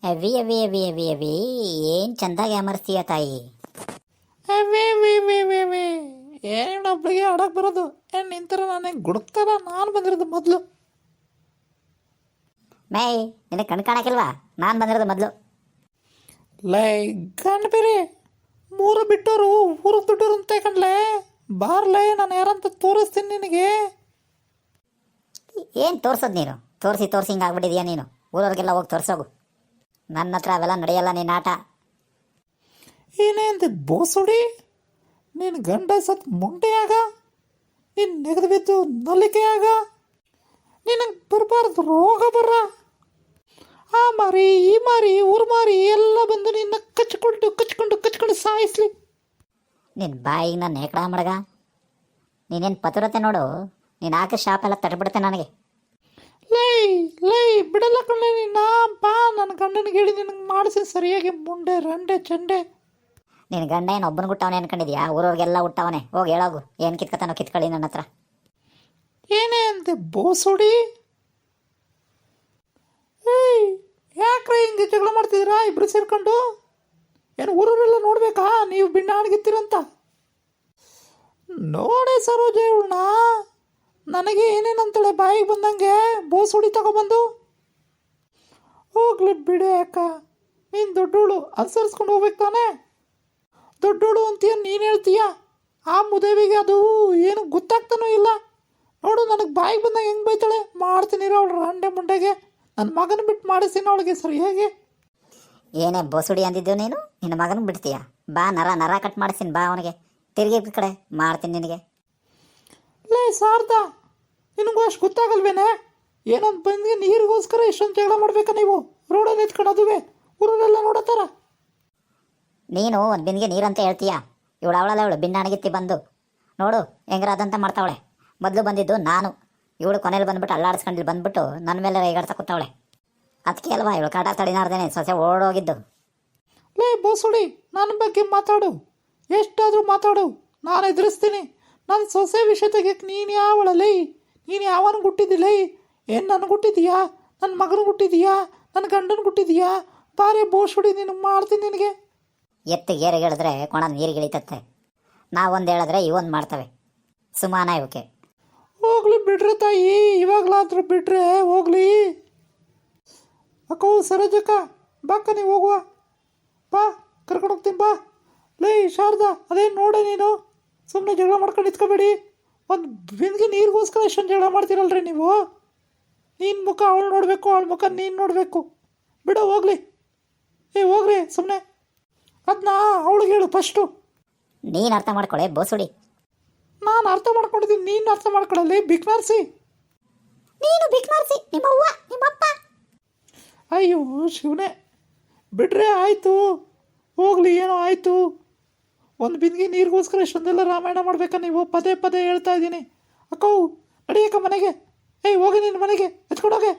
ಅವಿ ಅವಿ ಅವಿ ಅವಿ ಅವಿ ಏನು ಚಂದಾಗಿ ಅಮರ್ಸ್ತೀಯ ತಾಯಿ. ಅವೇ ವೇ ವೇ ವೇ ವೇ ಏನು ಒಬ್ಳಿಗೆ ಆಡಕ್ಕೆ ಬರೋದು ಏನು ನಿಂತರ ನಾನೇ ಗುಡುಕ್ತಾರ ನಾನು ಬಂದಿರೋದು ಮೊದಲು. ಮೇ ನಿನಗೆ ಕಣ್ ಕಾಣಕ್ಕಿಲ್ವಾ? ನಾನು ಬಂದಿರೋದು ಮೊದಲು. ಲೈ ಗಂಡ ಬೇರೆ ಮೂರು ಬಿಟ್ಟೋರು ಊರಿಗೆ ದುಡ್ಡೋರು ಅಂತ ಕಣ್ಲೆ ಬಾರ್ಲೇ ನಾನು ಯಾರಂತ ತೋರಿಸ್ತೀನಿ ನಿನಗೆ. ಏನು ತೋರ್ಸೋದು ನೀನು? ತೋರಿಸಿ ಹಿಂಗೆ ಆಗ್ಬಿಟ್ಟಿದ್ಯಾ ನೀನು. ಊರವ್ರಿಗೆಲ್ಲ ಹೋಗಿ ತೋರಿಸೋಗು. ನನ್ನ ಹತ್ರ ಅವೆಲ್ಲ ನಡೆಯಲ್ಲ ನಿನ್ನ ಆಟ. ಏನೇ ಅಂತಿದ್ದು ಬೋಸುಡಿ, ನೀನು ಗಂಡ ಸತ್ ಮುಂಡೆಯಾಗ, ನೀನು ನೆಗೆದು ಬಿದ್ದು ನಲಿಕೆಯಾಗ, ನಿನಗೆ ಬರಬಾರ್ದು ರೋಗ ಬರ್ರ. ಆ ಮಾರಿ ಈ ಮಾರಿ ಊರು ಮಾರಿ ಎಲ್ಲ ಬಂದು ನಿನ್ನ ಕಚ್ಕೊಂಡು ಸಾಯಿಸ್ಲಿ. ನಿನ್ನ ಬಾಯಿಗೆ ನಾನು ಹೆಕಡ ಮಡಗ. ನೀನೇನು ಪತಿರತೆ ನೋಡು, ನೀನು ಹಾಕಿ ಶಾಪ್ ಎಲ್ಲ ತಟ್ಬಿಡುತ್ತೆ ನನಗೆ. ಲೈ ಲೈ ಬಿಡಲ್ಲ ಕಣ್ಣೆ ನಿನ್ನ ಬಾ, ನನ್ನ ಗಂಡನಿಗೆ ಹೇಳಿ ನಿನಗೆ ಮಾಡಿಸಿ ಸರಿಯಾಗಿ ಮುಂಡೆ ರಂಡೆ ಚಂಡೆ. ನಿನ್ನ ಗಂಡ ಏನು ಒಬ್ಬನ ಗುಟ್ಟವನೇ ಅನ್ಕೊಂಡಿದ್ಯಾ? ಊರವ್ರಿಗೆಲ್ಲ ಹುಟ್ಟವನೇ. ಹೋಗಿ ಹೇಳೋಗು, ಏನು ಕಿತ್ಕೊತಾನೋ ಕಿತ್ಕೊಳ್ಳಿ ನನ್ನ ಹತ್ರ. ಏನೇ ಅಂತೆ ಬೋಸುಡಿ? ಏಯ್ ಯಾಕ್ರೆ ಹಿಂಗೆ ಜಗಳ ಮಾಡ್ತಿದ್ದೀರಾ ಇಬ್ರು ಸೇರ್ಕೊಂಡು? ಏನು ಊರವರೆಲ್ಲ ನೋಡ್ಬೇಕಾ ನೀವು ಬಿಣ್ಣ ಅಣಗಿತ್ತೀರಂತ? ನೋಡೆ ಸರೋಜ ಇವಳನ್ನ, ನನಗೆ ಏನೇನಂತಾಳೆ ಬಾಯಿಗೆ ಬಂದಂಗೆ ಬೋಸುಡಿ ತಗೊಬಂದು. ಹೋಗ್ಲಿ ಬಿಡೆ ಅಕ್ಕ, ನೀನು ದೊಡ್ಡೋಳು ಅನುಸರಿಸ್ಕೊಂಡು ಹೋಗ್ಬೇಕು ತಾನೆ. ದೊಡ್ಡೋಳು ಅಂತೀಯ ನೀನು ಹೇಳ್ತೀಯ, ಆ ಮುದೇವಿಗೆ ಅದು ಏನು ಗೊತ್ತಾಗ್ತಾನೂ ಇಲ್ಲ. ನೋಡು ನನಗೆ ಬಾಯಿಗೆ ಬಂದಂಗೆ ಹೆಂಗೆ ಬೈತಾಳೆ. ಮಾಡ್ತೀನಿರೋ ಅವಳು ರಂಡೆ ಮುಂಡೆಗೆ, ನನ್ನ ಮಗನ ಬಿಟ್ಟು ಮಾಡಿಸ್ತೀನಿ ಅವಳಿಗೆ ಸರಿಯಾಗಿ. ಏನೇ ಬೋಸುಡಿ ಅಂದಿದ್ದು ನೀನು? ನಿನ್ನ ಮಗನ ಬಿಡ್ತೀಯ? ಬಾ, ನರ ಕಟ್ ಮಾಡಿಸ್ತೀನಿ ಬಾ ಅವನಿಗೆ. ತಿರುಗಿ ಕಡೆ ಮಾಡ್ತೀನಿ ನಿನಗೆ. ಲೇ ಸಾರ್ದ, ನಿನಗೂ ಅಷ್ಟು ಗೊತ್ತಾಗಲ್ವೇನೆ? ಏನೊಂದು ಬಂದಿಗೆ ನೀರಿಗೋಸ್ಕರ ಇಷ್ಟೊಂದು ಜಗಳ ಮಾಡ್ಬೇಕಾ ನೀವು? ರೋಡಲ್ಲಿ ಎತ್ಕೊಂಡು ಅದುವೆ ಊರಲ್ಲೆಲ್ಲ ನೋಡತ್ತಾರ. ನೀನು ಒಂದು ಬಿಂದಿಗೆ ನೀರಂತ ಹೇಳ್ತೀಯ. ಇವಳು ಬಿನ್ನಾಣಗಿತ್ತಿ ಬಂದು ನೋಡು ಹೆಂಗ್ರಾದಂತ ಮಾಡ್ತಾವಳೆ. ಮೊದಲು ಬಂದಿದ್ದು ನಾನು, ಇವಳು ಕೊನೆಯಲ್ಲಿ ಬಂದ್ಬಿಟ್ಟು ಅಲ್ಲಾಡಿಸ್ಕೊಂಡು ಬಂದ್ಬಿಟ್ಟು ನನ್ನ ಮೇಲೆ ರೇಗಾಡ್ತಾ ಕೂತಾವಳೆ. ಅದಕ್ಕೆ ಅಲ್ವಾ ಇವಳು ಕಾಟ ತಡಿನಾರ್ದೇನೆ ಸೊಸೆ ಓಡೋಗಿದ್ದು. ಲೇ ಬೋಸುಡಿ, ನನ್ನ ಬಗ್ಗೆ ಮಾತಾಡು, ಎಷ್ಟಾದರೂ ಮಾತಾಡು, ನಾನು ಎದುರಿಸ್ತೀನಿ. ನನ್ನ ಸೊಸೆ ವಿಷಯ ತೆಗಿಯಕ್ಕೆ ನೀನು ಯಾವಳಲ್ಲೇ? ನೀನು ಯಾವನಿಗೆ ಹುಟ್ಟಿದ್ದಿಲ್ಲೇ? ಏನು ನನಗೆ ಹುಟ್ಟಿದೀಯಾ? ನನ್ನ ಮಗನಿಗೆ ಹುಟ್ಟಿದೀಯಾ? ನನ್ನ ಗಂಡನಿಗೆ ಹುಟ್ಟಿದೀಯಾ? ಬಾರೇ ಬೋಸುಡಿ, ನೀನು ಮಾಡ್ತೀನಿ ನಿನಗೆ. ಎತ್ತು ಏರಿಗೆ ಹೇಳಿದ್ರೆ ಕೊಣ ನೀರಿಗೆ ಇಳಿತತ್ತೆ. ನಾವೊಂದು ಹೇಳಿದ್ರೆ ಇವೊಂದು ಮಾಡ್ತವೆ. ಸುಮಾನ ಇವಕ್ಕೆ. ಹೋಗ್ಲಿ ಬಿಡ್ರೆ ತಾಯಿ, ಇವಾಗಲಾದ್ರೂ ಬಿಡ್ರೆ ಹೋಗ್ಲಿ. ಅಕ್ಕೋ ಸರೋಜಕ್ಕ, ಬಾಕ್ಕ ನೀವು ಹೋಗುವ, ಬಾ ಕರ್ಕೊಂಡು ಹೋಗ್ತೀನಿ ಬಾ. ಲೇ ಶಾರದಾ, ಅದೇನು ನೋಡೆ ನೀನು, ಸುಮ್ಮನೆ ಜಗಳ ಮಾಡ್ಕೊಂಡು ಇತ್ಕೋಬೇಡಿ. ಒಂದು ಬಿಂದಿಗೆ ನೀರಿಗೋಸ್ಕರ ಎಷ್ಟೊಂದು ಜಗಳ ಮಾಡ್ತೀರಲ್ರಿ ನೀವು. ನಿನ್ನ ಮುಖ ಅವಳು ನೋಡಬೇಕು, ಅವಳ ಮುಖ ನೀನು ನೋಡಬೇಕು. ಬಿಡೋ ಹೋಗ್ಲಿ. ಹೋಗ್ರಿ ಸುಮ್ಮನೆ. ಅದನ್ನ ಅವಳಿಗೆ ಹೇಳು ಫಸ್ಟು. ನೀನು ಅರ್ಥ ಮಾಡ್ಕೊಳ್ಳೆ ಬೋಸುಡಿ. ನಾನು ಅರ್ಥ ಮಾಡ್ಕೊಂಡಿದ್ದೀನಿ, ನೀನು ಅರ್ಥ ಮಾಡ್ಕೊಳ್ಳಲಿ ಬಿಕ್ನಾರ್ಸಿ. ನೀನು ಬಿಕ್ನಾರ್ಸಿ, ನಿಮ್ಮವ್ವ ನಿಮ್ಮಪ್ಪ. ಅಯ್ಯೋ ಶಿವನೇ, ಬಿಡ್ರೆ ಆಯಿತು ಹೋಗ್ಲಿ, ಏನೋ ಆಯಿತು. ಒಂದು ಬಿಂದಿಗೆ ನೀರಿಗೋಸ್ಕರ ಎಷ್ಟೊಂದೆಲ್ಲ ರಾಮಾಯಣ ಮಾಡ್ಬೇಕಾ ನೀವು? ಪದೇ ಹೇಳ್ತಾ ಇದ್ದೀನಿ. ಅಕ್ಕವು ನಡಿಯಕ್ಕ ಮನೆಗೆ. ಹೋಗಿ ನಿನ್ನ ಮನೆಗೆ ಹಚ್ಕೊಂಡೋಗೆ.